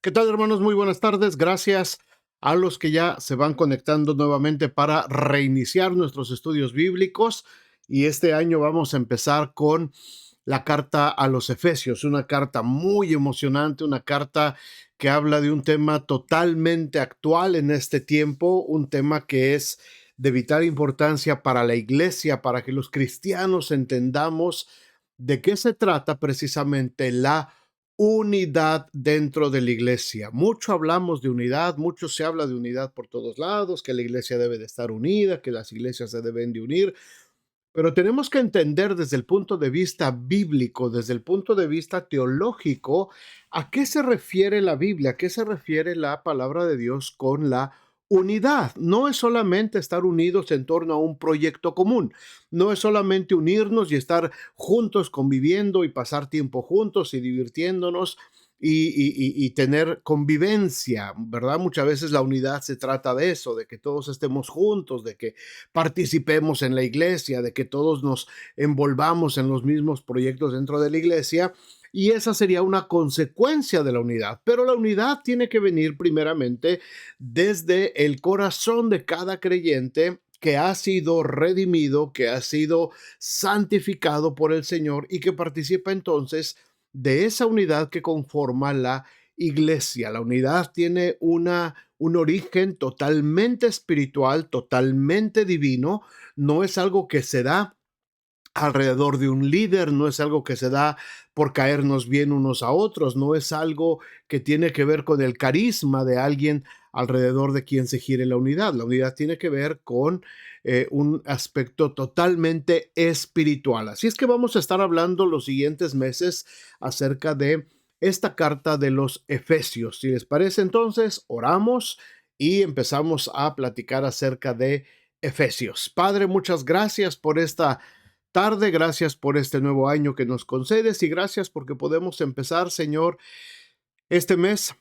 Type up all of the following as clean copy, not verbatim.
¿Qué tal, hermanos? Muy buenas tardes. Gracias a los que ya se van conectando nuevamente para reiniciar nuestros estudios bíblicos. Y este año vamos a empezar con la carta a los Efesios, una carta muy emocionante, una carta que habla de un tema totalmente actual en este tiempo, un tema que es de vital importancia para la iglesia, para que los cristianos entendamos de qué se trata precisamente la unidad dentro de la iglesia. Mucho hablamos de unidad, mucho se habla de unidad por todos lados, que la iglesia debe de estar unida, que las iglesias se deben de unir, pero tenemos que entender desde el punto de vista bíblico, desde el punto de vista teológico, a qué se refiere la Biblia, a qué se refiere la palabra de Dios con la unidad. No es solamente estar unidos en torno a un proyecto común, no es solamente unirnos y estar juntos conviviendo y pasar tiempo juntos y divirtiéndonos y tener convivencia, ¿verdad? Muchas veces la unidad se trata de eso, de que todos estemos juntos, de que participemos en la iglesia, de que todos nos envolvamos en los mismos proyectos dentro de la iglesia, y esa sería una consecuencia de la unidad. Pero la unidad tiene que venir primeramente desde el corazón de cada creyente que ha sido redimido, que ha sido santificado por el Señor y que participa entonces de esa unidad que conforma la iglesia. La unidad tiene un origen totalmente espiritual, totalmente divino. No es algo que se da alrededor de un líder, no es algo que se da por caernos bien unos a otros, no es algo que tiene que ver con el carisma de alguien alrededor de quien se gire la unidad. La unidad tiene que ver con un aspecto totalmente espiritual. Así es que vamos a estar hablando los siguientes meses acerca de esta carta de los Efesios. Si les parece, entonces, oramos y empezamos a platicar acerca de Efesios. Padre, muchas gracias por esta tarde. Gracias por este nuevo año que nos concedes y gracias porque podemos empezar, Señor, este mes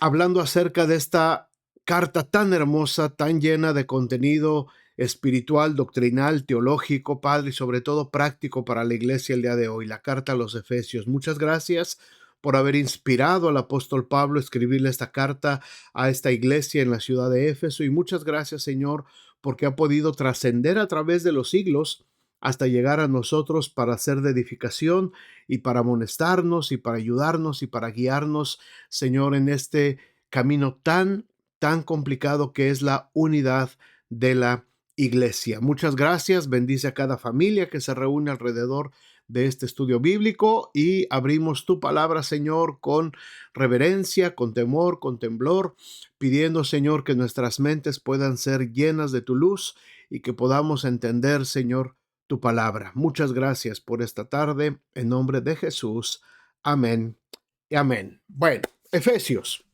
hablando acerca de esta carta tan hermosa, tan llena de contenido espiritual, doctrinal, teológico, Padre, y sobre todo práctico para la iglesia el día de hoy, la carta a los Efesios. Muchas gracias por haber inspirado al apóstol Pablo a escribirle esta carta a esta iglesia en la ciudad de Éfeso y muchas gracias, Señor, porque ha podido trascender a través de los siglos hasta llegar a nosotros para ser de edificación y para amonestarnos y para ayudarnos y para guiarnos, Señor, en este camino tan complicado que es la unidad de la iglesia. Muchas gracias. Bendice a cada familia que se reúne alrededor de este estudio bíblico y abrimos tu palabra, Señor, con reverencia, con temor, con temblor, pidiendo, Señor, que nuestras mentes puedan ser llenas de tu luz y que podamos entender, Señor, tu palabra. Muchas gracias por esta tarde. En nombre de Jesús. Amén y amén. Bueno, Efesios,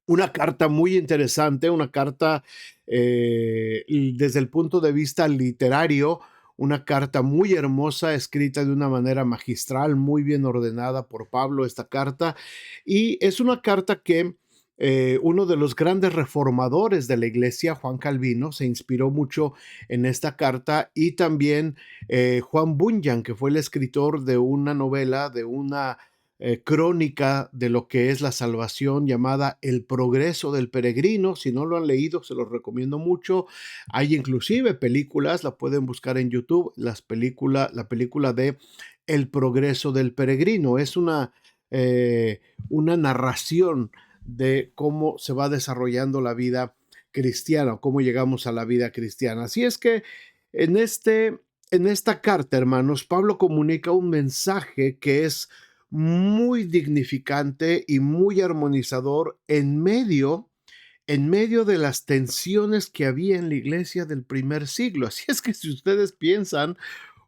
una carta muy interesante, una carta desde el punto de vista literario, una carta muy hermosa, escrita de una manera magistral, muy bien ordenada por Pablo, esta carta. Y es una carta que uno de los grandes reformadores de la iglesia, Juan Calvino, se inspiró mucho en esta carta y también Juan Bunyan, que fue el escritor de una novela, de una crónica de lo que es la salvación llamada El progreso del peregrino. Si no lo han leído, se los recomiendo mucho. Hay inclusive películas, la pueden buscar en YouTube, la película de El progreso del peregrino. Es una narración de cómo se va desarrollando la vida cristiana o cómo llegamos a la vida cristiana. Así es que en, en esta carta, hermanos, Pablo comunica un mensaje que es muy dignificante y muy armonizador en medio de las tensiones que había en la iglesia del primer siglo. Así es que si ustedes piensan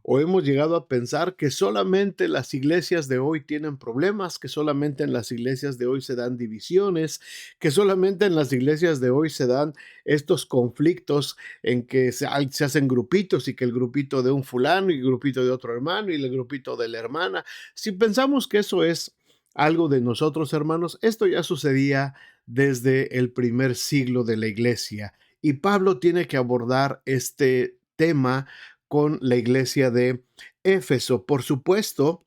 o hemos llegado a pensar que solamente las iglesias de hoy tienen problemas, que solamente en las iglesias de hoy se dan divisiones, que solamente en las iglesias de hoy se dan estos conflictos en que se hacen grupitos y que el grupito de un fulano y el grupito de otro hermano y el grupito de la hermana. Si pensamos que eso es algo de nosotros, hermanos, esto ya sucedía desde el primer siglo de la iglesia y Pablo tiene que abordar este tema con la iglesia de Éfeso. Por supuesto,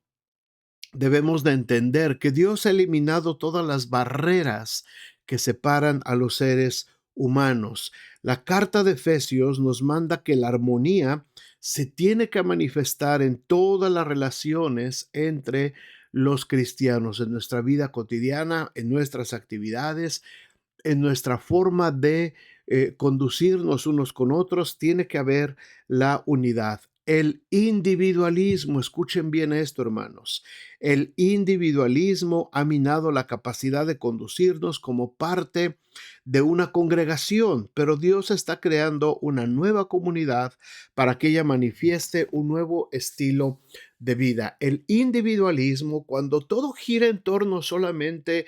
debemos de entender que Dios ha eliminado todas las barreras que separan a los seres humanos. La carta de Efesios nos manda que la armonía se tiene que manifestar en todas las relaciones entre los cristianos, en nuestra vida cotidiana, en nuestras actividades, en nuestra forma de conducirnos unos con otros, tiene que haber la unidad. El individualismo, escuchen bien esto, hermanos, el individualismo ha minado la capacidad de conducirnos como parte de una congregación, pero Dios está creando una nueva comunidad para que ella manifieste un nuevo estilo de vida. El individualismo, cuando todo gira en torno solamente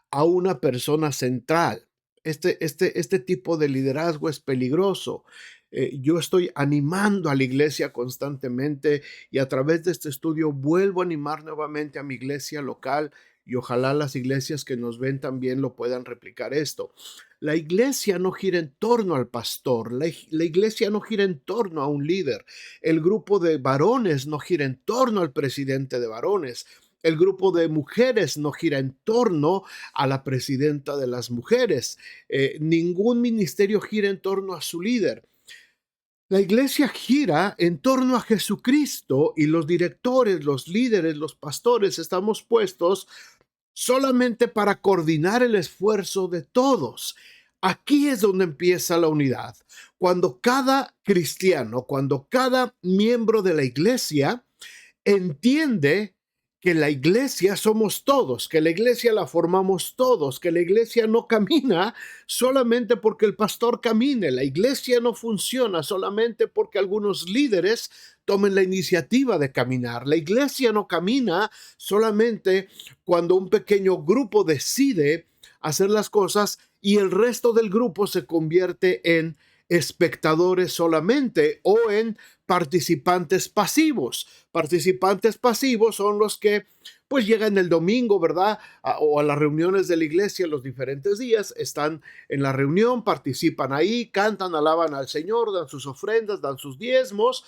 a una persona central. Este tipo de liderazgo es peligroso. Yo estoy animando a la iglesia constantemente y a través de este estudio vuelvo a animar nuevamente a mi iglesia local y ojalá las iglesias que nos ven también lo puedan replicar esto. La iglesia no gira en torno al pastor, la iglesia no gira en torno a un líder, el grupo de varones no gira en torno al presidente de varones, el grupo de mujeres no gira en torno a la presidenta de las mujeres. Ningún ministerio gira en torno a su líder. La iglesia gira en torno a Jesucristo y los directores, los líderes, los pastores estamos puestos solamente para coordinar el esfuerzo de todos. Aquí es donde empieza la unidad. Cuando cada cristiano, cuando cada miembro de la iglesia entiende que la iglesia somos todos, que la iglesia la formamos todos, que la iglesia no camina solamente porque el pastor camine, la iglesia no funciona solamente porque algunos líderes tomen la iniciativa de caminar, la iglesia no camina solamente cuando un pequeño grupo decide hacer las cosas y el resto del grupo se convierte en espectadores solamente o en participantes pasivos. Participantes pasivos son los que pues llegan el domingo, ¿verdad? O a las reuniones de la iglesia los diferentes días, están en la reunión, participan ahí, cantan, alaban al Señor, dan sus ofrendas, dan sus diezmos,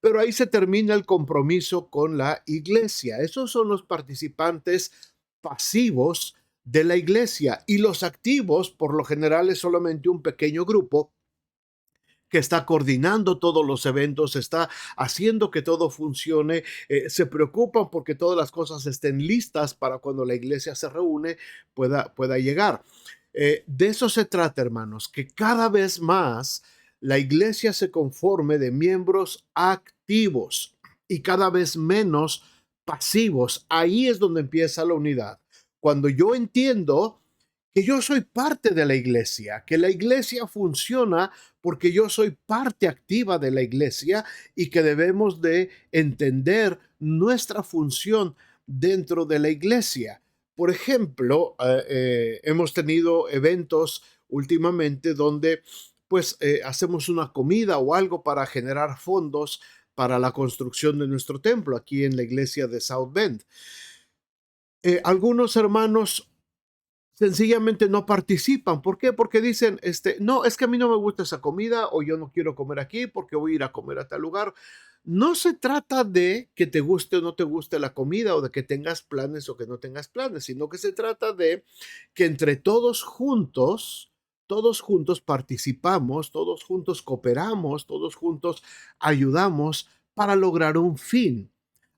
pero ahí se termina el compromiso con la iglesia. Esos son los participantes pasivos de la iglesia y los activos, por lo general, es solamente un pequeño grupo que está coordinando todos los eventos, está haciendo que todo funcione, se preocupan porque todas las cosas estén listas para cuando la iglesia se reúne pueda llegar. De eso se trata, hermanos, que cada vez más la iglesia se conforme de miembros activos y cada vez menos pasivos. Ahí es donde empieza la unidad. Cuando yo entiendo que yo soy parte de la iglesia, que la iglesia funciona porque yo soy parte activa de la iglesia y que debemos de entender nuestra función dentro de la iglesia. Por ejemplo, hemos tenido eventos últimamente donde pues hacemos una comida o algo para generar fondos para la construcción de nuestro templo aquí en la iglesia de South Bend. Algunos hermanos sencillamente no participan. ¿Por qué? Porque dicen, no, es que a mí no me gusta esa comida o yo no quiero comer aquí porque voy a ir a comer a tal lugar. No se trata de que te guste o no te guste la comida o de que tengas planes o que no tengas planes, sino que se trata de que entre todos juntos participamos, todos juntos cooperamos, todos juntos ayudamos para lograr un fin.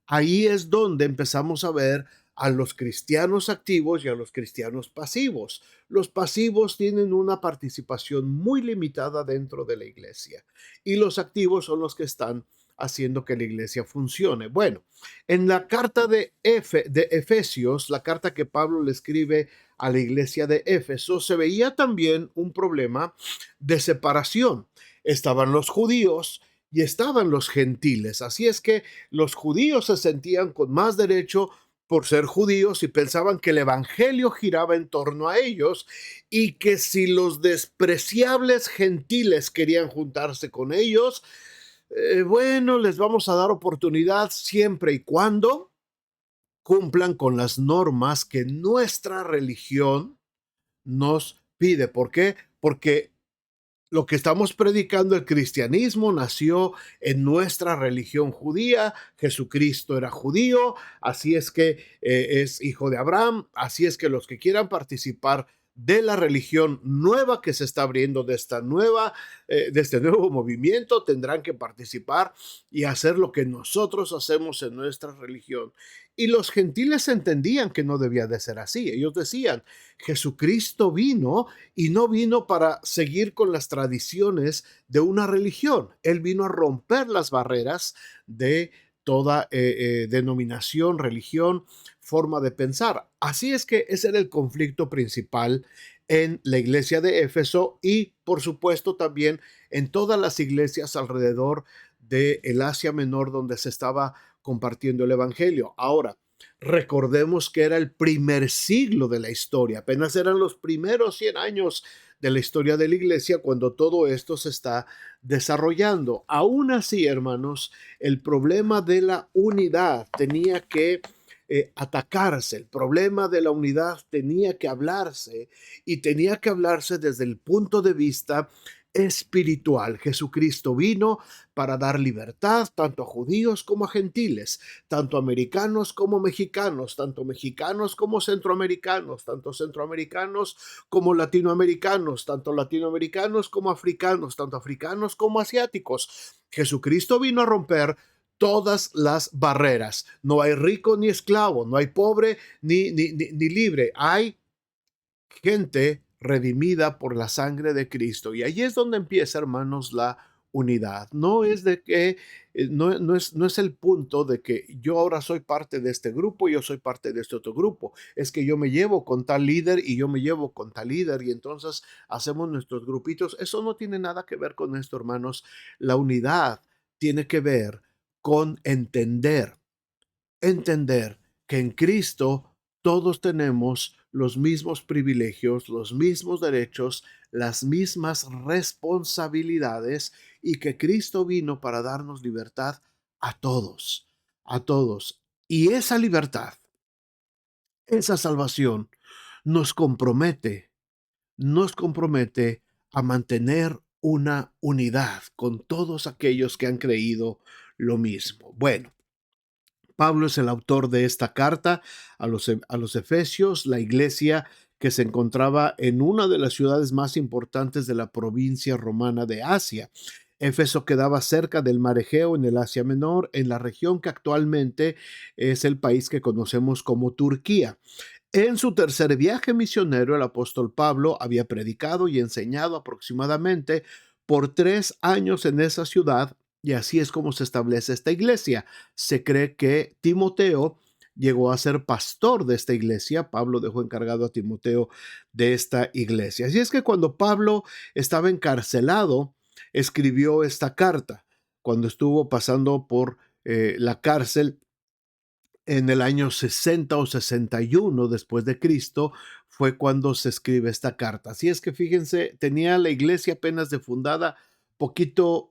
Ahí es donde empezamos a ver a los cristianos activos y a los cristianos pasivos. Los pasivos tienen una participación muy limitada dentro de la iglesia y los activos son los que están haciendo que la iglesia funcione. Bueno, en la carta de Efesios, la carta que Pablo le escribe a la iglesia de Éfeso, se veía también un problema de separación. Estaban los judíos y estaban los gentiles. Así es que los judíos se sentían con más derecho por ser judíos y pensaban que el evangelio giraba en torno a ellos y que si los despreciables gentiles querían juntarse con ellos, bueno, les vamos a dar oportunidad siempre y cuando cumplan con las normas que nuestra religión nos pide. ¿Por qué? Porque Lo que estamos predicando, el cristianismo, nació en nuestra religión judía. Jesucristo era judío, así es que es hijo de Abraham, así es que los que quieran participar de la religión nueva que se está abriendo, de este nuevo movimiento, tendrán que participar y hacer lo que nosotros hacemos en nuestra religión. Y los gentiles entendían que no debía de ser así. Ellos decían, Jesucristo vino y no vino para seguir con las tradiciones de una religión. Él vino a romper las barreras de toda denominación, religión, forma de pensar. Así es que ese era el conflicto principal en la iglesia de Éfeso y por supuesto también en todas las iglesias alrededor de el Asia Menor donde se estaba compartiendo el evangelio. Ahora, recordemos que era el primer siglo de la historia, apenas eran los primeros 100 años de la historia de la iglesia cuando todo esto se está desarrollando. Aún así, hermanos, el problema de la unidad tenía que atacarse, el problema de la unidad tenía que hablarse y tenía que hablarse desde el punto de vista espiritual. Jesucristo vino para dar libertad tanto a judíos como a gentiles, tanto americanos como mexicanos, tanto mexicanos como centroamericanos, tanto centroamericanos como latinoamericanos, tanto latinoamericanos como africanos, tanto africanos como asiáticos. Jesucristo vino a romper todas las barreras. No hay rico ni esclavo, no hay pobre ni libre. Hay gente redimida por la sangre de Cristo. Y ahí es donde empieza, hermanos, la unidad. No es de que, no es el punto de que yo ahora soy parte de este grupo, yo soy parte de este otro grupo. Es que yo me llevo con tal líder y yo me llevo con tal líder y entonces hacemos nuestros grupitos. Eso no tiene nada que ver con esto, hermanos. La unidad tiene que ver con entender que en Cristo todos tenemos los mismos privilegios, los mismos derechos, las mismas responsabilidades y que Cristo vino para darnos libertad a todos, a todos. Y esa libertad, esa salvación nos compromete a mantener una unidad con todos aquellos que han creído lo mismo. Bueno, Pablo es el autor de esta carta a los Efesios, la iglesia que se encontraba en una de las ciudades más importantes de la provincia romana de Asia. Éfeso quedaba cerca del mar Egeo en el Asia Menor, en la región que actualmente es el país que conocemos como Turquía. En su tercer viaje misionero, el apóstol Pablo había predicado y enseñado aproximadamente por 3 años en esa ciudad y así es como se establece esta iglesia. Se cree que Timoteo llegó a ser pastor de esta iglesia. Pablo dejó encargado a Timoteo de esta iglesia. Así es que cuando Pablo estaba encarcelado, escribió esta carta. Cuando estuvo pasando por la cárcel, en el año 60 o 61 después de Cristo fue cuando se escribe esta carta. Así es que fíjense, tenía la iglesia apenas de fundada poquito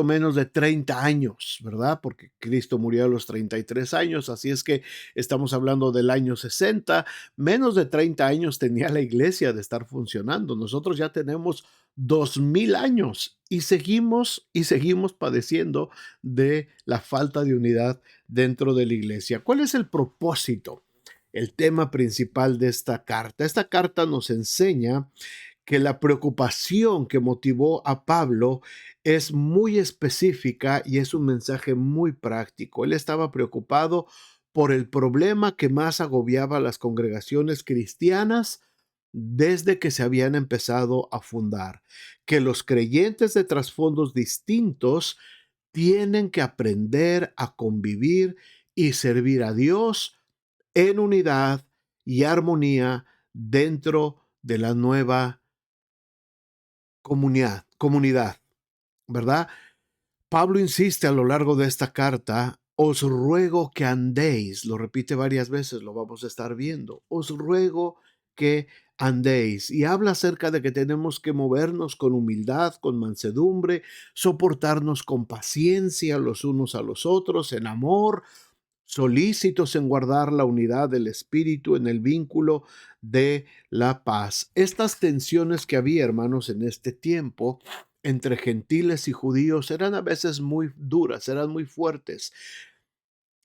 menos de 30 años, ¿verdad? Porque Cristo murió a los 33 años, así es que estamos hablando del año 60, menos de 30 años tenía la iglesia de estar funcionando. Nosotros ya tenemos 2000 años y seguimos padeciendo de la falta de unidad dentro de la iglesia. ¿Cuál es el propósito? El tema principal de esta carta. Esta carta nos enseña que la preocupación que motivó a Pablo es muy específica y es un mensaje muy práctico. Él estaba preocupado por el problema que más agobiaba a las congregaciones cristianas desde que se habían empezado a fundar, que los creyentes de trasfondos distintos tienen que aprender a convivir y servir a Dios en unidad y armonía dentro de la nueva comunidad, ¿verdad? Pablo insiste a lo largo de esta carta, os ruego que andéis, lo repite varias veces, lo vamos a estar viendo, os ruego que andéis y habla acerca de que tenemos que movernos con humildad, con mansedumbre, soportarnos con paciencia los unos a los otros, en amor, solícitos en guardar la unidad del espíritu en el vínculo de la paz. Estas tensiones que había, hermanos, en este tiempo entre gentiles y judíos eran a veces muy duras, eran muy fuertes.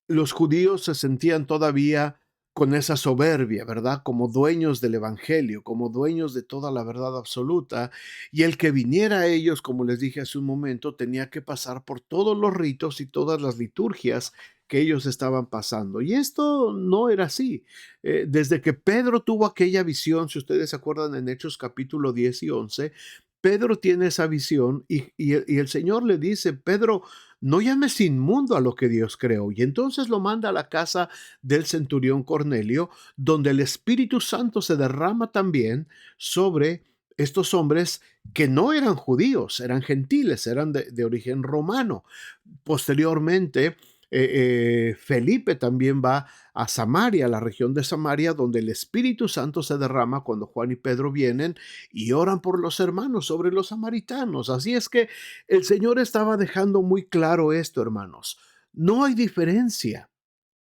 Los judíos se sentían todavía con esa soberbia, ¿verdad? Como dueños del evangelio, como dueños de toda la verdad absoluta, y el que viniera a ellos, como les dije hace un momento, tenía que pasar por todos los ritos y todas las liturgias que ellos estaban pasando. Y esto no era así. Desde que Pedro tuvo aquella visión, si ustedes se acuerdan en Hechos capítulo 10 y 11, Pedro tiene esa visión y el Señor le dice: Pedro, no llames inmundo a lo que Dios creó. Y entonces lo manda a la casa del centurión Cornelio, donde el Espíritu Santo se derrama también sobre estos hombres que no eran judíos, eran gentiles, eran de origen romano. Posteriormente, Felipe también va a Samaria, la región de Samaria, donde el Espíritu Santo se derrama cuando Juan y Pedro vienen y oran por los hermanos sobre los samaritanos. Así es que el Señor estaba dejando muy claro esto, hermanos. No hay diferencia,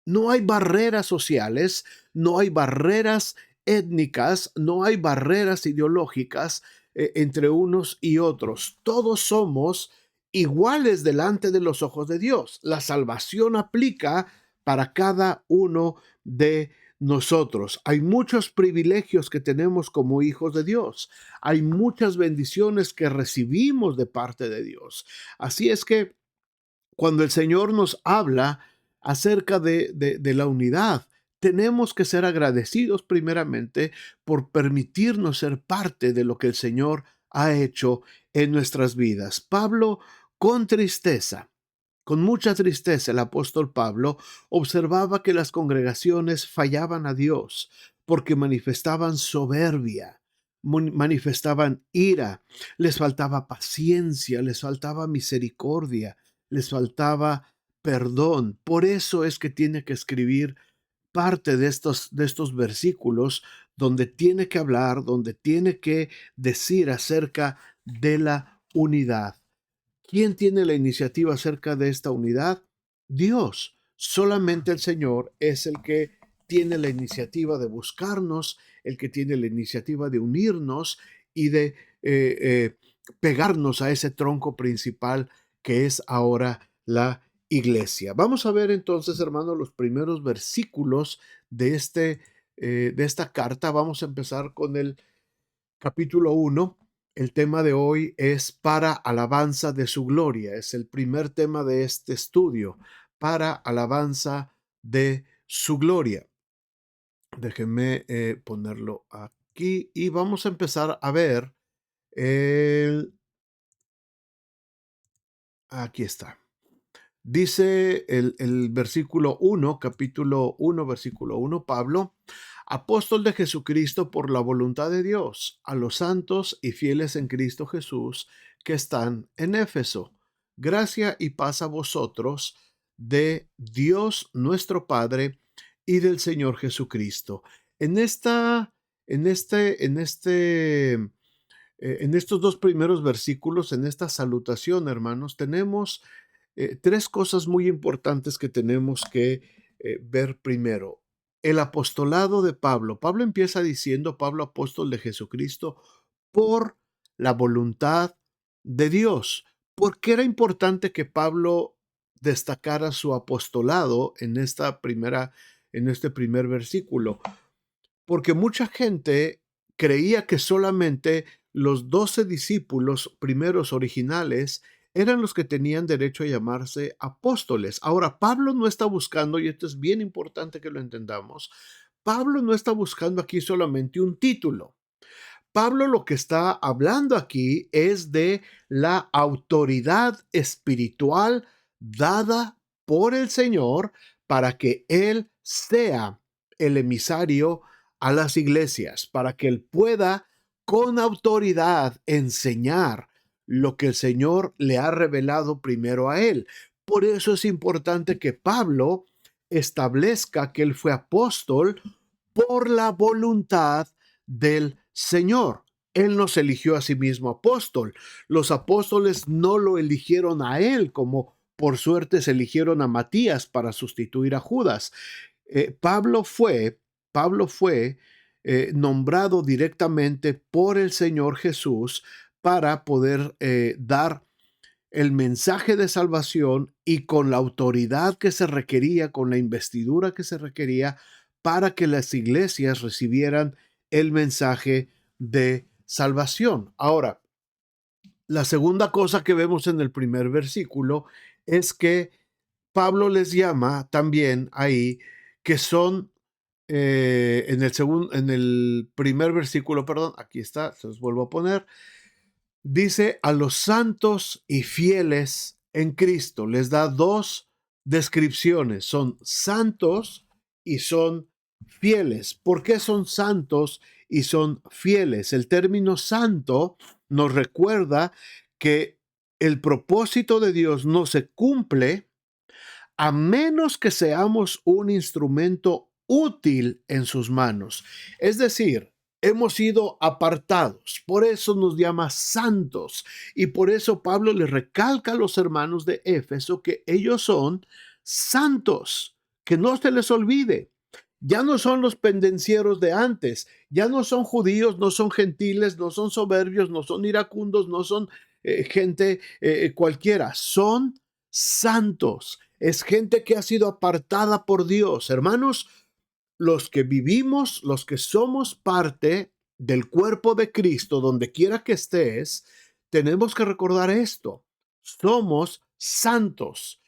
no hay barreras sociales, no hay barreras étnicas, no hay barreras ideológicas entre unos y otros. Todos somos iguales delante de los ojos de Dios. La salvación aplica para cada uno de nosotros. Hay muchos privilegios que tenemos como hijos de Dios. Hay muchas bendiciones que recibimos de parte de Dios. Así es que cuando el Señor nos habla acerca de la unidad, tenemos que ser agradecidos primeramente por permitirnos ser parte de lo que el Señor ha hecho en nuestras vidas. Pablo, con tristeza, con mucha tristeza, el apóstol Pablo observaba que las congregaciones fallaban a Dios porque manifestaban soberbia, manifestaban ira, les faltaba paciencia, les faltaba misericordia, les faltaba perdón. Por eso es que tiene que escribir parte de estos versículos donde tiene que hablar, donde tiene que decir acerca de la unidad. ¿Quién tiene la iniciativa acerca de esta unidad? Dios. Solamente el Señor es el que tiene la iniciativa de buscarnos, el que tiene la iniciativa de unirnos y de pegarnos a ese tronco principal que es ahora la iglesia. Vamos a ver entonces, hermanos, los primeros versículos de esta carta. Vamos a empezar con el capítulo 1. El tema de hoy es para alabanza de su gloria. Es el primer tema de este estudio, para alabanza de su gloria. Déjenme ponerlo aquí y vamos a empezar a ver aquí está. Dice el versículo 1, capítulo 1, versículo 1, Pablo, apóstol de Jesucristo por la voluntad de Dios, a los santos y fieles en Cristo Jesús que están en Éfeso. Gracia y paz a vosotros de Dios nuestro Padre y del Señor Jesucristo. En esta, en estos dos primeros versículos, en esta salutación, hermanos, tenemos tres cosas muy importantes que tenemos que ver primero. El apostolado de Pablo. Pablo empieza diciendo, Pablo apóstol de Jesucristo, por la voluntad de Dios. ¿Por qué era importante que Pablo destacara su apostolado en este primer versículo? Porque mucha gente creía que solamente los 12 discípulos primeros originales eran los que tenían derecho a llamarse apóstoles. Ahora, Pablo no está buscando, y esto es bien importante que lo entendamos, Pablo no está buscando aquí solamente un título. Pablo lo que está hablando aquí es de la autoridad espiritual dada por el Señor para que Él sea el emisario a las iglesias, para que Él pueda con autoridad enseñar lo que el Señor le ha revelado primero a Él. Por eso es importante que Pablo establezca que Él fue apóstol por la voluntad del Señor. Él no se eligió a sí mismo apóstol. Los apóstoles no lo eligieron a él como por suerte se eligieron a Matías para sustituir a Judas. Pablo fue nombrado directamente por el Señor Jesús para poder dar el mensaje de salvación y con la autoridad que se requería, con la investidura que se requería para que las iglesias recibieran el mensaje de salvación. Ahora, la segunda cosa que vemos en el primer versículo es que Pablo les llama también ahí que son en el primer versículo, perdón, aquí está, se los vuelvo a poner. Dice a los santos y fieles en Cristo. Les da dos descripciones. Son santos y son fieles. ¿Por qué son santos y son fieles? El término santo nos recuerda que el propósito de Dios no se cumple a menos que seamos un instrumento útil en sus manos. Es decir, hemos sido apartados, por eso nos llama santos y por eso Pablo le recalca a los hermanos de Éfeso que ellos son santos, que no se les olvide. Ya no son los pendencieros de antes, ya no son judíos, no son gentiles, no son soberbios, no son iracundos, no son gente cualquiera, son santos. Es gente que ha sido apartada por Dios. Hermanos, los que vivimos, los que somos parte del cuerpo de Cristo, donde quiera que estés, tenemos que recordar esto. Somos santos.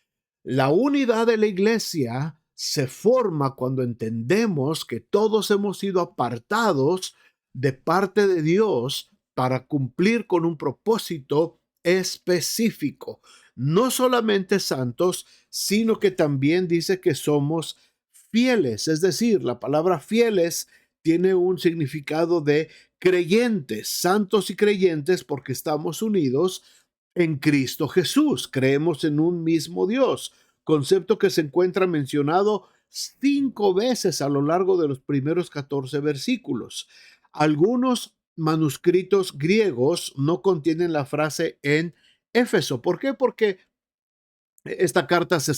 La unidad de la iglesia se forma cuando entendemos que todos hemos sido apartados de parte de Dios para cumplir con un propósito específico. No solamente santos, sino que también dice que somos fieles. Es decir, la palabra fieles tiene un significado de creyentes, santos y creyentes, porque estamos unidos en Cristo Jesús. Creemos en un mismo Dios, concepto que se encuentra mencionado 5 veces a lo largo de los primeros 14 versículos. Algunos manuscritos griegos no contienen la frase en Éfeso. ¿Por qué? Porque esta carta se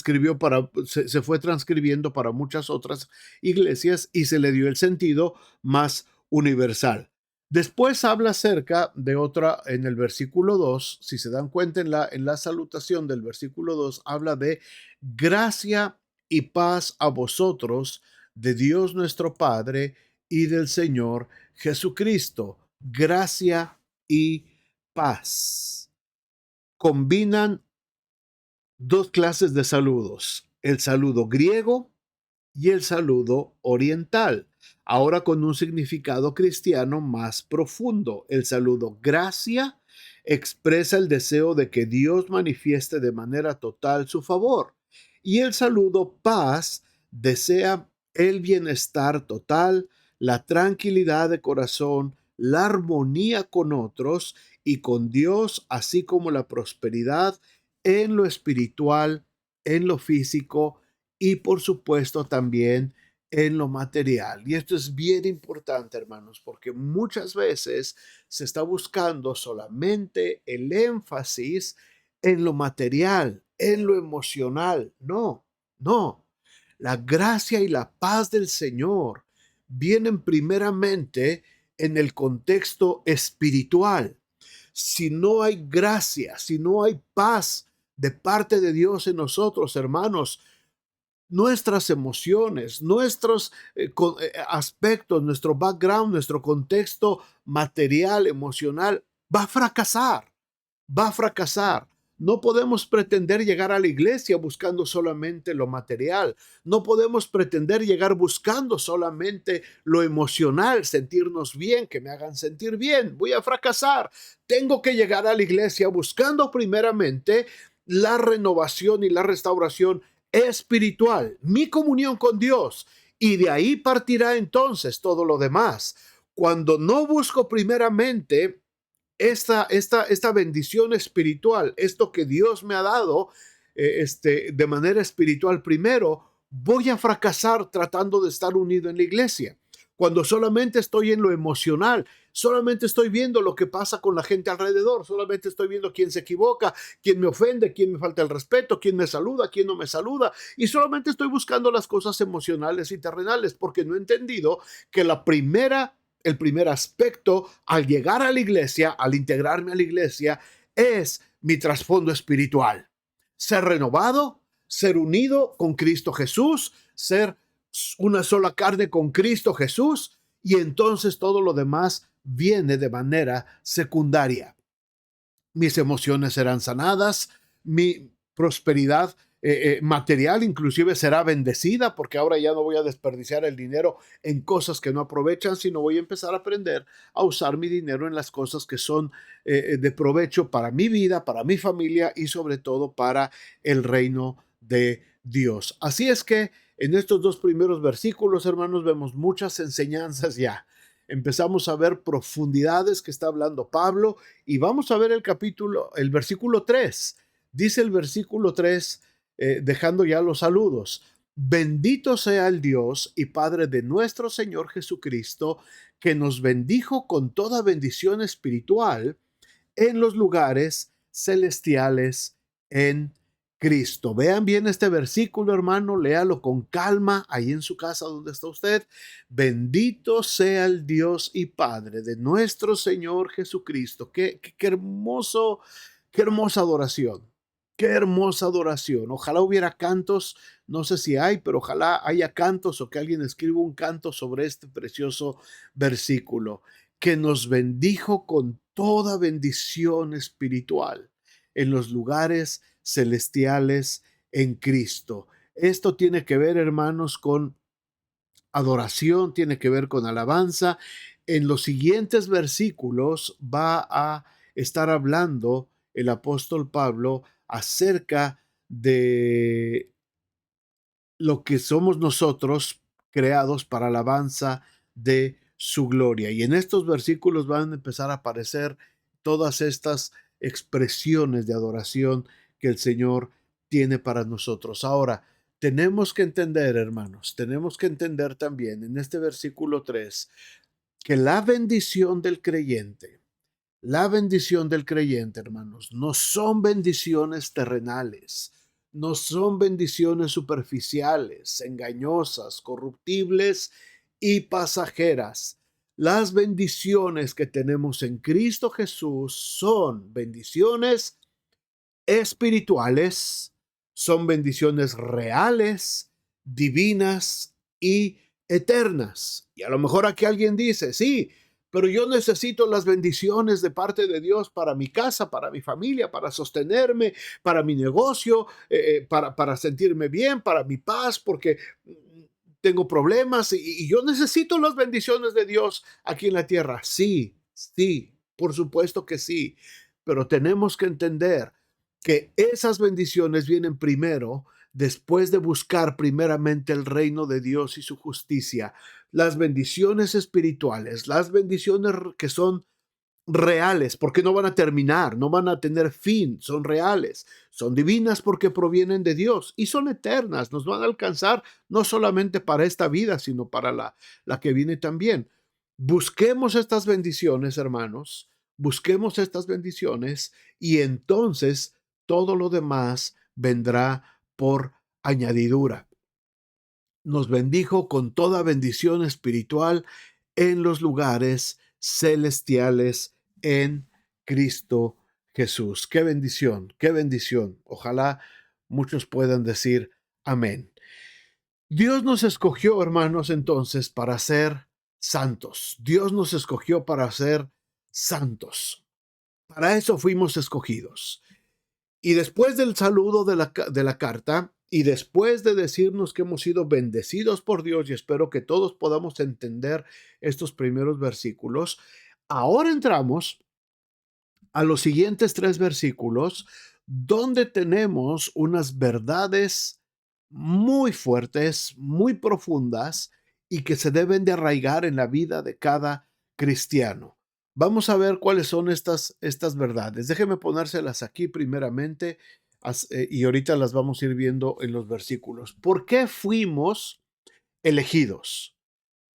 fue transcribiendo para muchas otras iglesias y se le dio el sentido más universal. Después habla acerca de otra en el versículo 2, si se dan cuenta en la salutación del versículo 2, habla de gracia y paz a vosotros, de Dios nuestro Padre y del Señor Jesucristo. Gracia y paz combinan dos clases de saludos, el saludo griego y el saludo oriental, ahora con un significado cristiano más profundo. El saludo gracia expresa el deseo de que Dios manifieste de manera total su favor y el saludo paz desea el bienestar total, la tranquilidad de corazón, la armonía con otros y con Dios, así como la prosperidad en lo espiritual, en lo físico y por supuesto también en lo material. Y esto es bien importante, hermanos, porque muchas veces se está buscando solamente el énfasis en lo material, en lo emocional. No, no. La gracia y la paz del Señor vienen primeramente en el contexto espiritual. Si no hay gracia, si no hay paz de parte de Dios en nosotros, hermanos, nuestras emociones, nuestros aspectos, nuestro background, nuestro contexto material, emocional, va a fracasar, va a fracasar. No podemos pretender llegar a la iglesia buscando solamente lo material. No podemos pretender llegar buscando solamente lo emocional, sentirnos bien, que me hagan sentir bien. Voy a fracasar. Tengo que llegar a la iglesia buscando primeramente la renovación y la restauración espiritual, mi comunión con Dios. Y de ahí partirá entonces todo lo demás. Cuando no busco primeramente esta bendición espiritual, esto que Dios me ha dado de manera espiritual primero, voy a fracasar tratando de estar unido en la iglesia. cuando solamente estoy en lo emocional, solamente estoy viendo lo que pasa con la gente alrededor, solamente estoy viendo quién se equivoca, quién me ofende, quién me falta el respeto, quién me saluda, quién no me saluda, y solamente estoy buscando las cosas emocionales y terrenales, porque no he entendido que el primer aspecto al llegar a la iglesia, al integrarme a la iglesia, es mi trasfondo espiritual. Ser renovado, ser unido con Cristo Jesús, ser una sola carne con Cristo Jesús, y entonces todo lo demás viene de manera secundaria. Mis emociones serán sanadas, mi prosperidad material inclusive será bendecida, porque ahora ya no voy a desperdiciar el dinero en cosas que no aprovechan, sino voy a empezar a aprender a usar mi dinero en las cosas que son de provecho para mi vida, para mi familia y sobre todo para el reino de Dios. Así es que en estos dos primeros versículos, hermanos, vemos muchas enseñanzas ya. Empezamos a ver profundidades que está hablando Pablo y vamos a ver el versículo 3. Dice el versículo 3, dejando ya los saludos. Bendito sea el Dios y Padre de nuestro Señor Jesucristo, que nos bendijo con toda bendición espiritual en los lugares celestiales en Cristo. Vean bien este versículo, hermano, léalo con calma ahí en su casa donde está usted. Bendito sea el Dios y Padre de nuestro Señor Jesucristo. Qué hermoso, qué hermosa adoración. Qué hermosa adoración. Ojalá hubiera cantos, no sé si hay, pero ojalá haya cantos o que alguien escriba un canto sobre este precioso versículo, que nos bendijo con toda bendición espiritual en los lugares celestiales en Cristo. Esto tiene que ver, hermanos, con adoración, tiene que ver con alabanza. En los siguientes versículos va a estar hablando el apóstol Pablo acerca de lo que somos nosotros creados para alabanza de su gloria. Y en estos versículos van a empezar a aparecer todas estas expresiones de adoración que el Señor tiene para nosotros. Ahora, tenemos que entender, hermanos, tenemos que entender también en este versículo 3 que la bendición del creyente, hermanos, no son bendiciones terrenales, no son bendiciones superficiales, engañosas, corruptibles y pasajeras. Las bendiciones que tenemos en Cristo Jesús son bendiciones espirituales, son bendiciones reales, divinas y eternas. Y a lo mejor aquí alguien dice, sí, pero yo necesito las bendiciones de parte de Dios para mi casa, para mi familia, para sostenerme, para mi negocio, para sentirme bien, para mi paz, porque tengo problemas y yo necesito las bendiciones de Dios aquí en la tierra. Sí, sí, por supuesto que sí, pero tenemos que entender que esas bendiciones vienen primero después de buscar primeramente el reino de Dios y su justicia. Las bendiciones espirituales, las bendiciones que son reales, porque no van a terminar, no van a tener fin, son reales, son divinas porque provienen de Dios y son eternas, nos van a alcanzar no solamente para esta vida, sino para la que viene también. Busquemos estas bendiciones, hermanos, busquemos estas bendiciones y entonces todo lo demás vendrá por añadidura. Nos bendijo con toda bendición espiritual en los lugares celestiales en Cristo Jesús. Qué bendición, qué bendición. Ojalá muchos puedan decir amén. Dios nos escogió, hermanos, entonces para ser santos. Dios nos escogió para ser santos. Para eso fuimos escogidos. Y después del saludo de la carta y después de decirnos que hemos sido bendecidos por Dios, y espero que todos podamos entender estos primeros versículos, ahora entramos a los siguientes tres versículos donde tenemos unas verdades muy fuertes, muy profundas y que se deben de arraigar en la vida de cada cristiano. Vamos a ver cuáles son estas verdades. Déjenme ponérselas aquí primeramente y ahorita las vamos a ir viendo en los versículos. ¿Por qué fuimos elegidos?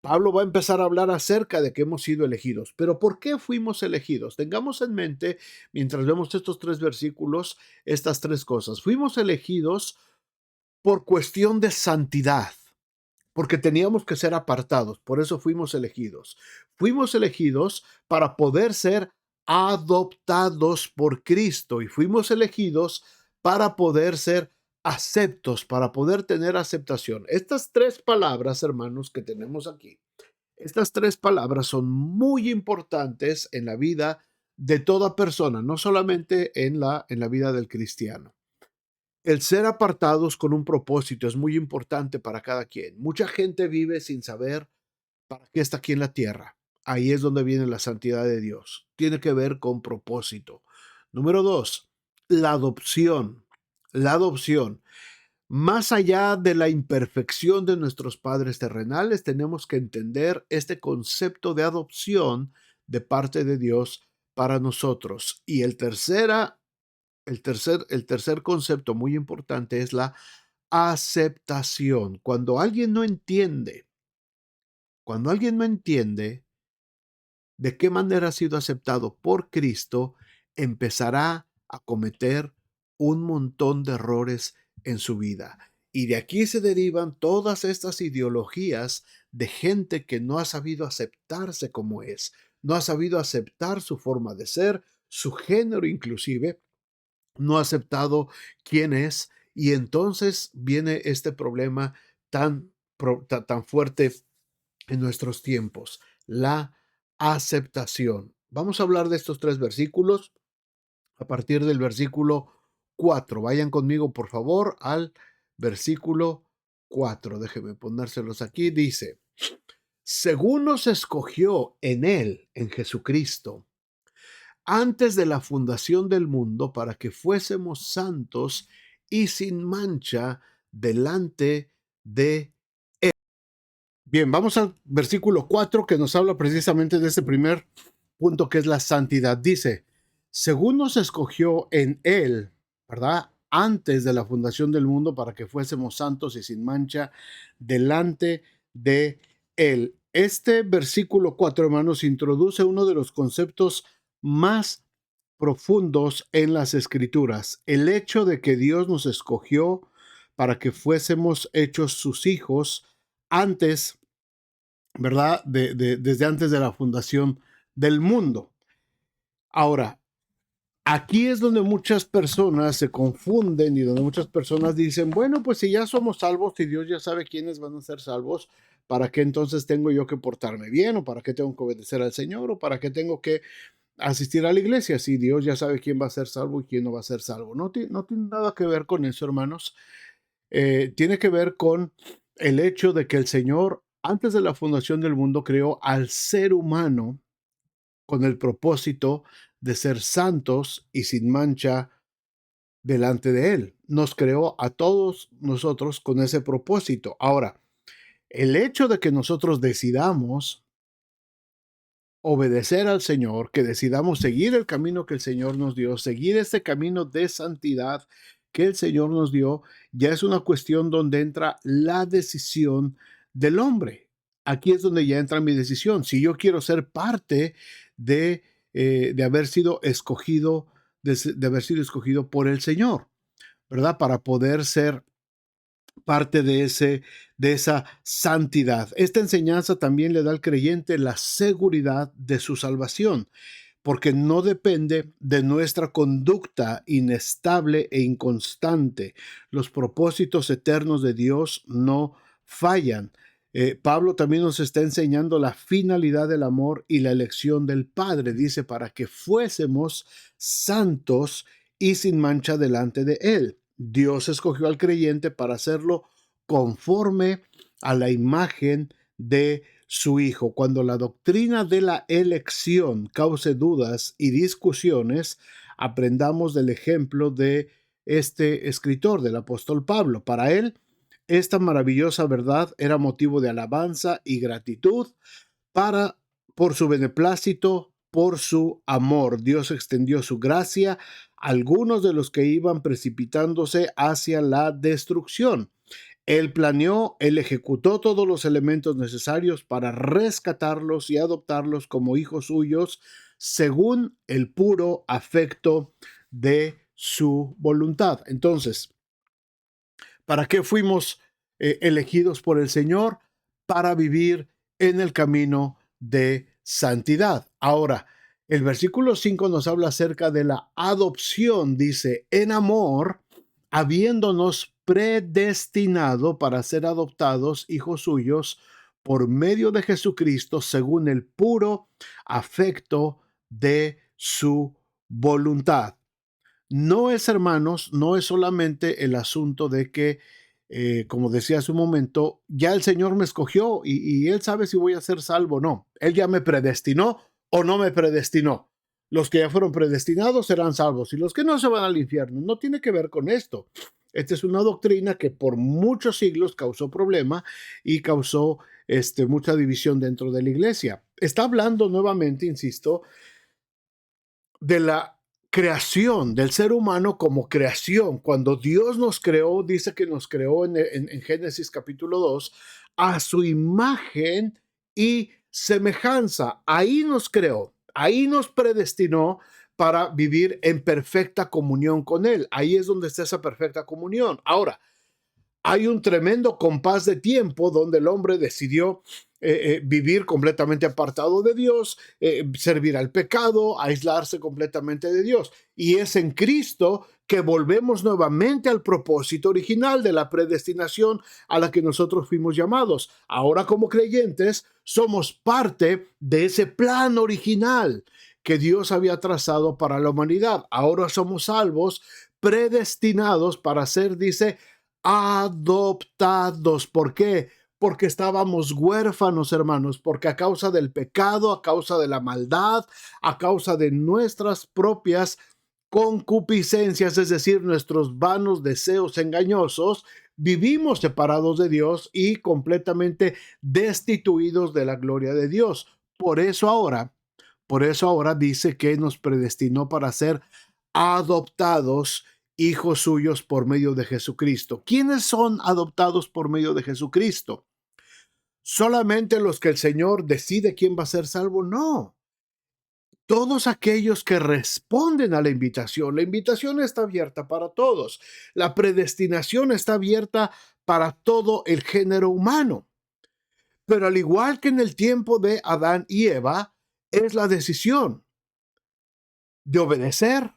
Pablo va a empezar a hablar acerca de que hemos sido elegidos. Pero ¿por qué fuimos elegidos? Tengamos en mente, mientras vemos estos 3 versículos, estas 3 cosas. Fuimos elegidos por cuestión de santidad, porque teníamos que ser apartados, por eso fuimos elegidos. Fuimos elegidos para poder ser adoptados por Cristo y fuimos elegidos para poder ser aceptos, para poder tener aceptación. Estas 3 palabras, hermanos, que tenemos aquí, estas 3 palabras son muy importantes en la vida de toda persona, no solamente en la vida del cristiano. El ser apartados con un propósito es muy importante para cada quien. Mucha gente vive sin saber para qué está aquí en la tierra. Ahí es donde viene la santidad de Dios. Tiene que ver con propósito. Número 2, la adopción. La adopción. Más allá de la imperfección de nuestros padres terrenales, tenemos que entender este concepto de adopción de parte de Dios para nosotros. Y el tercer concepto muy importante es la aceptación. Cuando alguien no entiende de qué manera ha sido aceptado por Cristo, empezará a cometer un montón de errores en su vida. Y de aquí se derivan todas estas ideologías de gente que no ha sabido aceptarse como es, no ha sabido aceptar su forma de ser, su género inclusive, no ha aceptado quién es, y entonces viene este problema tan fuerte en nuestros tiempos, la aceptación. Vamos a hablar de estos 3 versículos a partir del versículo 4. Vayan conmigo, por favor, al versículo 4. Déjenme ponérselos aquí. Dice, según nos escogió en Él, en Jesucristo, antes de la fundación del mundo, para que fuésemos santos y sin mancha delante de... Bien, vamos al versículo 4 que nos habla precisamente de este primer punto que es la santidad. Dice, según nos escogió en Él, ¿verdad? Antes de la fundación del mundo para que fuésemos santos y sin mancha delante de Él. Este versículo 4, hermanos, introduce uno de los conceptos más profundos en las Escrituras. El hecho de que Dios nos escogió para que fuésemos hechos sus hijos antes, ¿verdad? Desde antes de la fundación del mundo. Ahora, aquí es donde muchas personas se confunden y donde muchas personas dicen, bueno, pues si ya somos salvos y Dios ya sabe quiénes van a ser salvos, ¿para qué entonces tengo yo que portarme bien? ¿O para qué tengo que obedecer al Señor? ¿O para qué tengo que asistir a la iglesia si Dios ya sabe quién va a ser salvo y quién no va a ser salvo? No, no tiene nada que ver con eso, hermanos. Tiene que ver con el hecho de que el Señor, antes de la fundación del mundo, creó al ser humano con el propósito de ser santos y sin mancha delante de Él. Nos creó a todos nosotros con ese propósito. Ahora, el hecho de que nosotros decidamos obedecer al Señor, que decidamos seguir el camino que el Señor nos dio, seguir este camino de santidad que el Señor nos dio, ya es una cuestión donde entra la decisión del hombre. Aquí es donde ya entra mi decisión. Si yo quiero ser parte de, de haber sido escogido, de haber sido escogido por el Señor, ¿verdad? Para poder ser parte de esa santidad. Esta enseñanza también le da al creyente la seguridad de su salvación, porque no depende de nuestra conducta inestable e inconstante. Los propósitos eternos de Dios no fallan. Pablo también nos está enseñando la finalidad del amor y la elección del Padre. Dice, para que fuésemos santos y sin mancha delante de Él. Dios escogió al creyente para hacerlo conforme a la imagen de su Hijo. Cuando la doctrina de la elección cause dudas y discusiones, aprendamos del ejemplo de este escritor, del apóstol Pablo. Para él, esta maravillosa verdad era motivo de alabanza y gratitud por su beneplácito, por su amor. Dios extendió su gracia a algunos de los que iban precipitándose hacia la destrucción. Él planeó, él ejecutó todos los elementos necesarios para rescatarlos y adoptarlos como hijos suyos según el puro afecto de su voluntad. Entonces, ¿para qué fuimos elegidos por el Señor? Para vivir en el camino de santidad. Ahora, el versículo 5 nos habla acerca de la adopción. Dice, en amor, habiéndonos predestinado para ser adoptados hijos suyos por medio de Jesucristo, según el puro afecto de su voluntad. No es, hermanos, no es solamente el asunto de que, como decía hace un momento, ya el Señor me escogió y Él sabe si voy a ser salvo o no. Él ya me predestinó o no me predestinó. Los que ya fueron predestinados serán salvos y los que no se van al infierno. No tiene que ver con esto. Esta es una doctrina que por muchos siglos causó problema y causó mucha división dentro de la iglesia. Está hablando nuevamente, insisto, de la creación del ser humano como creación. Cuando Dios nos creó, dice que nos creó en Génesis capítulo 2 a su imagen y semejanza. Ahí nos creó, ahí nos predestinó para vivir en perfecta comunión con Él. Ahí es donde está esa perfecta comunión. Ahora, hay un tremendo compás de tiempo donde el hombre decidió vivir completamente apartado de Dios, servir al pecado, aislarse completamente de Dios. Y es en Cristo que volvemos nuevamente al propósito original de la predestinación a la que nosotros fuimos llamados. Ahora como creyentes somos parte de ese plan original que Dios había trazado para la humanidad. Ahora somos salvos, predestinados para ser, dice, adoptados. ¿Por qué? Porque estábamos huérfanos, hermanos, porque a causa del pecado, a causa de la maldad, a causa de nuestras propias concupiscencias, es decir, nuestros vanos deseos engañosos, vivimos separados de Dios y completamente destituidos de la gloria de Dios. Por eso ahora dice que nos predestinó para ser adoptados hijos suyos por medio de Jesucristo. ¿Quiénes son adoptados por medio de Jesucristo? ¿Solamente los que el Señor decide quién va a ser salvo? No. Todos aquellos que responden a la invitación. La invitación está abierta para todos. La predestinación está abierta para todo el género humano. Pero al igual que en el tiempo de Adán y Eva, es la decisión de obedecer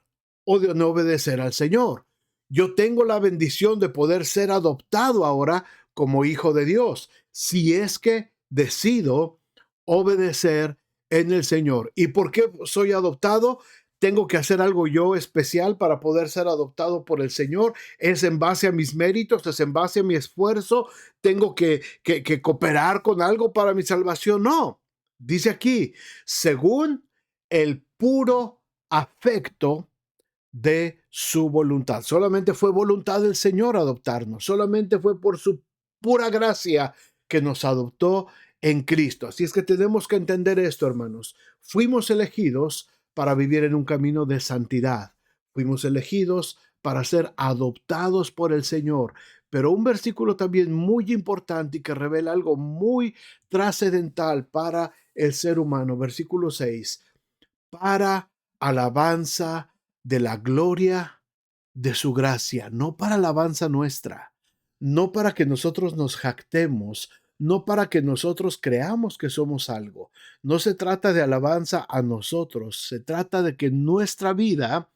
o de no obedecer al Señor. Yo tengo la bendición de poder ser adoptado ahora como hijo de Dios, si es que decido obedecer en el Señor. ¿Y por qué soy adoptado? Tengo que hacer algo yo especial para poder ser adoptado por el Señor. Es en base a mis méritos, es en base a mi esfuerzo. Tengo que cooperar con algo para mi salvación. No, dice aquí, según el puro afecto de su voluntad. Solamente fue voluntad del Señor adoptarnos. Solamente fue por su pura gracia que nos adoptó en Cristo. Así es que tenemos que entender esto, hermanos. Fuimos elegidos para vivir en un camino de santidad. Fuimos elegidos para ser adoptados por el Señor. Pero un versículo también muy importante y que revela algo muy trascendental para el ser humano. Versículo 6. Para alabanza de la gloria de su gracia, no para alabanza nuestra, no para que nosotros nos jactemos, no para que nosotros creamos que somos algo. No se trata de alabanza a nosotros, se trata de que nuestra vida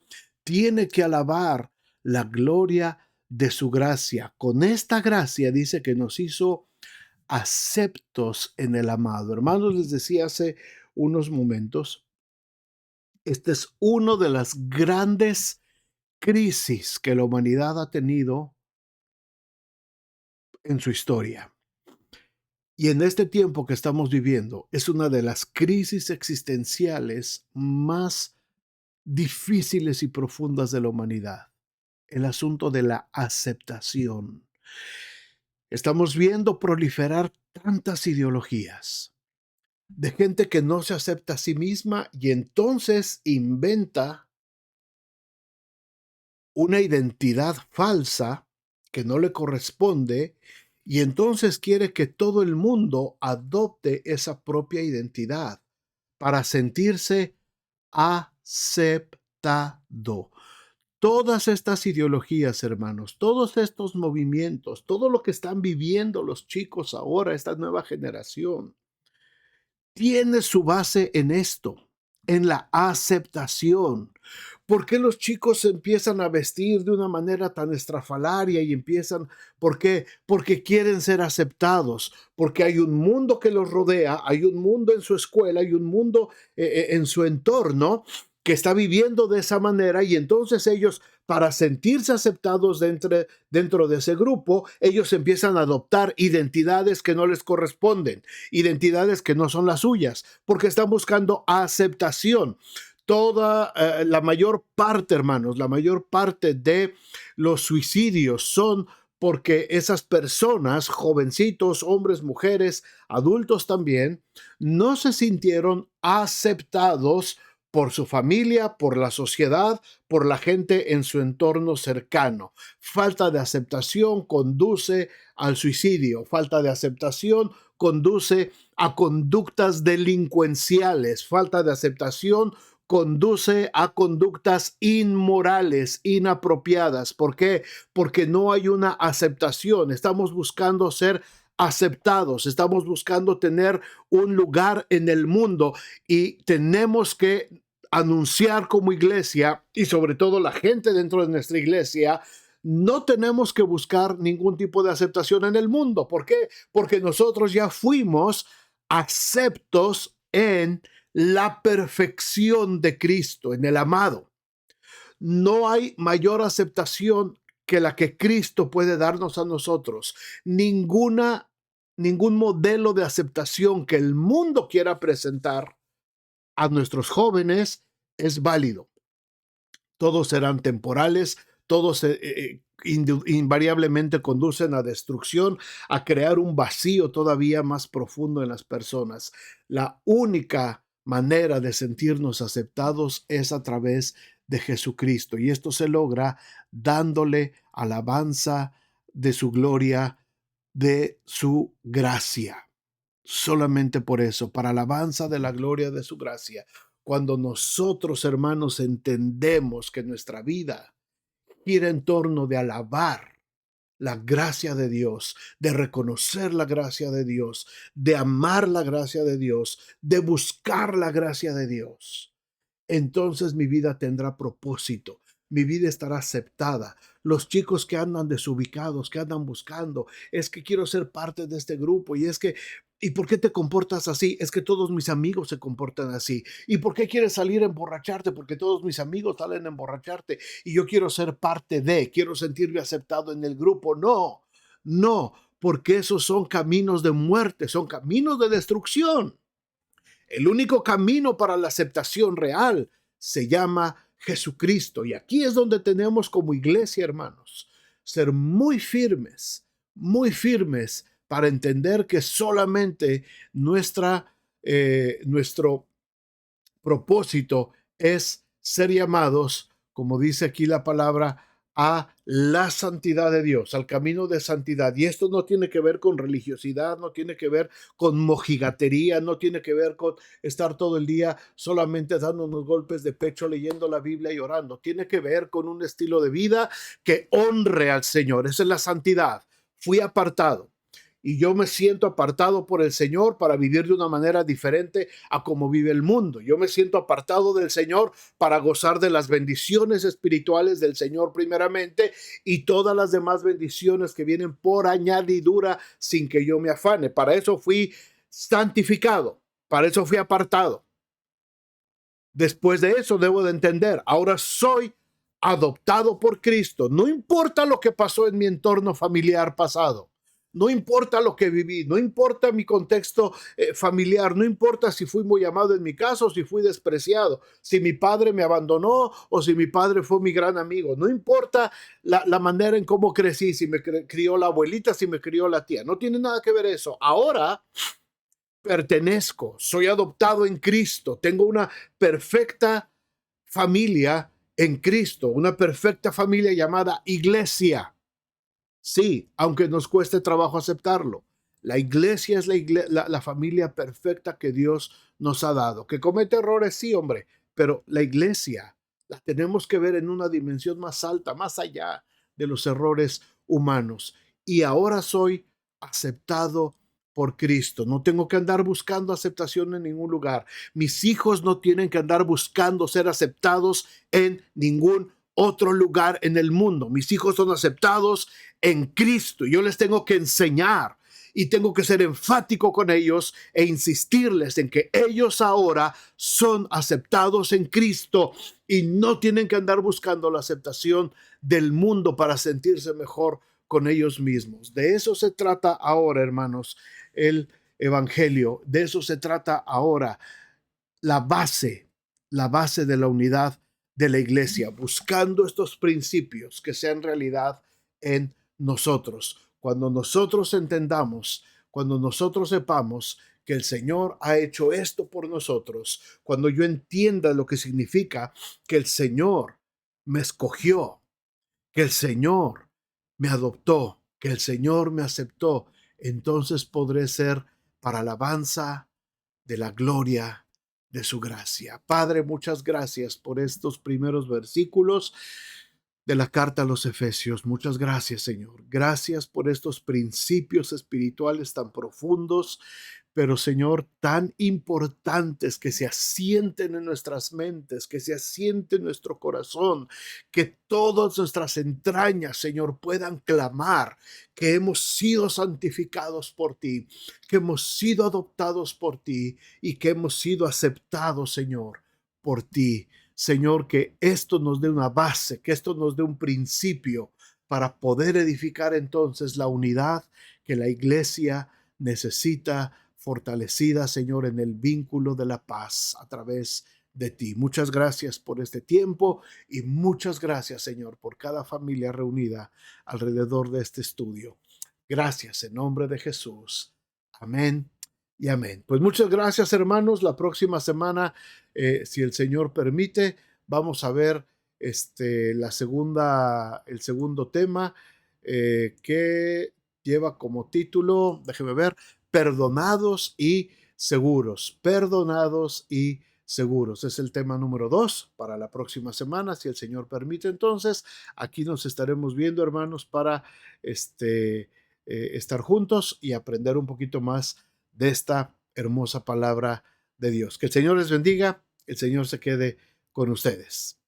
tiene que alabar la gloria de su gracia. Con esta gracia dice que nos hizo aceptos en el amado. Hermanos, les decía hace unos momentos, este es uno de las grandes crisis que la humanidad ha tenido en su historia. Y en este tiempo que estamos viviendo es una de las crisis existenciales más difíciles y profundas de la humanidad. El asunto de la aceptación. Estamos viendo proliferar tantas ideologías de gente que no se acepta a sí misma y entonces inventa una identidad falsa que no le corresponde Y entonces quiere que todo el mundo adopte esa propia identidad para sentirse aceptado. Todas estas ideologías, hermanos, todos estos movimientos, todo lo que están viviendo los chicos ahora, esta nueva generación, tiene su base en esto, en la aceptación. ¿Por qué los chicos se empiezan a vestir de una manera tan estrafalaria y empiezan? ¿Por qué? Porque quieren ser aceptados, porque hay un mundo que los rodea, hay un mundo en su escuela, hay un mundo en su entorno que está viviendo de esa manera y entonces ellos, para sentirse aceptados dentro de ese grupo, ellos empiezan a adoptar identidades que no les corresponden, identidades que no son las suyas, porque están buscando aceptación. La mayor parte, hermanos, la mayor parte de los suicidios son porque esas personas, jovencitos, hombres, mujeres, adultos también, no se sintieron aceptados por su familia, por la sociedad, por la gente en su entorno cercano. Falta de aceptación conduce al suicidio. Falta de aceptación conduce a conductas delincuenciales. Falta de aceptación conduce a conductas inmorales, inapropiadas. ¿Por qué? Porque no hay una aceptación. Estamos buscando ser aceptados, estamos buscando tener un lugar en el mundo y tenemos que anunciar como iglesia y sobre todo la gente dentro de nuestra iglesia. No tenemos que buscar ningún tipo de aceptación en el mundo. ¿Por qué? Porque nosotros ya fuimos aceptos en la perfección de Cristo, en el amado. No hay mayor aceptación que la que Cristo puede darnos a nosotros. Ningún modelo de aceptación que el mundo quiera presentar a nuestros jóvenes es válido. Todos serán temporales, todos invariablemente conducen a destrucción, a crear un vacío todavía más profundo en las personas. La única manera de sentirnos aceptados es a través de Jesucristo y esto se logra dándole alabanza de su gloria, de su gracia. Solamente por eso, para alabanza de la gloria de su gracia. Cuando nosotros, hermanos, entendemos que nuestra vida gira en torno de alabar la gracia de Dios, de reconocer la gracia de Dios, de amar la gracia de Dios, de buscar la gracia de Dios, entonces mi vida tendrá propósito, mi vida estará aceptada. Los chicos que andan desubicados, que andan buscando, es que quiero ser parte de este grupo y es que, ¿y por qué te comportas así? Es que todos mis amigos se comportan así. ¿Y por qué quieres salir a emborracharte? Porque todos mis amigos salen a emborracharte y yo quiero ser parte quiero sentirme aceptado en el grupo. No, no, porque esos son caminos de muerte, son caminos de destrucción. El único camino para la aceptación real se llama Jesucristo. Y aquí es donde tenemos como iglesia, hermanos, ser muy firmes para entender que solamente nuestro propósito es ser llamados, como dice aquí la palabra, a la santidad de Dios, al camino de santidad. Y esto no tiene que ver con religiosidad, no tiene que ver con mojigatería, no tiene que ver con estar todo el día solamente dando unos golpes de pecho, leyendo la Biblia y orando. Tiene que ver con un estilo de vida que honre al Señor. Esa es la santidad. Fui apartado. Y yo me siento apartado por el Señor para vivir de una manera diferente a como vive el mundo. Yo me siento apartado del Señor para gozar de las bendiciones espirituales del Señor primeramente y todas las demás bendiciones que vienen por añadidura sin que yo me afane. Para eso fui santificado, para eso fui apartado. Después de eso debo de entender, ahora soy adoptado por Cristo. No importa lo que pasó en mi entorno familiar pasado. No importa lo que viví, no importa mi contexto familiar, no importa si fui muy amado en mi caso, si fui despreciado, si mi padre me abandonó o si mi padre fue mi gran amigo. No importa la manera en cómo crecí, si me crió la abuelita, si me crió la tía. No tiene nada que ver eso. Ahora pertenezco, soy adoptado en Cristo, tengo una perfecta familia en Cristo, una perfecta familia llamada iglesia. Sí, aunque nos cueste trabajo aceptarlo. La iglesia es la familia perfecta que Dios nos ha dado. Que comete errores, sí, hombre, pero la iglesia la tenemos que ver en una dimensión más alta, más allá de los errores humanos. Y ahora soy aceptado por Cristo. No tengo que andar buscando aceptación en ningún lugar. Mis hijos no tienen que andar buscando ser aceptados en ningún otro lugar en el mundo. Mis hijos son aceptados en Cristo. Yo les tengo que enseñar y tengo que ser enfático con ellos e insistirles en que ellos ahora son aceptados en Cristo y no tienen que andar buscando la aceptación del mundo para sentirse mejor con ellos mismos. De eso se trata ahora, hermanos, el Evangelio. De eso se trata ahora la base, la base de la unidad de la iglesia, buscando estos principios que sean realidad en nosotros. Cuando nosotros entendamos, cuando nosotros sepamos que el Señor ha hecho esto por nosotros, cuando yo entienda lo que significa que el Señor me escogió, que el Señor me adoptó, que el Señor me aceptó, entonces podré ser para alabanza de la gloria de su gracia. Padre, muchas gracias por estos primeros versículos de la carta a los Efesios. Muchas gracias, Señor. Gracias por estos principios espirituales tan profundos, pero, Señor, tan importantes que se asienten en nuestras mentes, que se asienten en nuestro corazón, que todas nuestras entrañas, Señor, puedan clamar que hemos sido santificados por ti, que hemos sido adoptados por ti y que hemos sido aceptados, Señor, por ti. Señor, que esto nos dé una base, que esto nos dé un principio para poder edificar entonces la unidad que la iglesia necesita fortalecida, Señor, en el vínculo de la paz a través de ti. Muchas gracias por este tiempo y muchas gracias, Señor, por cada familia reunida alrededor de este estudio. Gracias en nombre de Jesús. Amén y amén. Pues muchas gracias, hermanos. La próxima semana, si el Señor permite, vamos a ver el segundo tema que lleva como título, déjeme ver, perdonados y seguros. Perdonados y seguros. Es el tema número 2 para la próxima semana, si el Señor permite. Entonces, aquí nos estaremos viendo, hermanos, para estar juntos y aprender un poquito más de esta hermosa palabra de Dios. Que el Señor les bendiga, el Señor se quede con ustedes.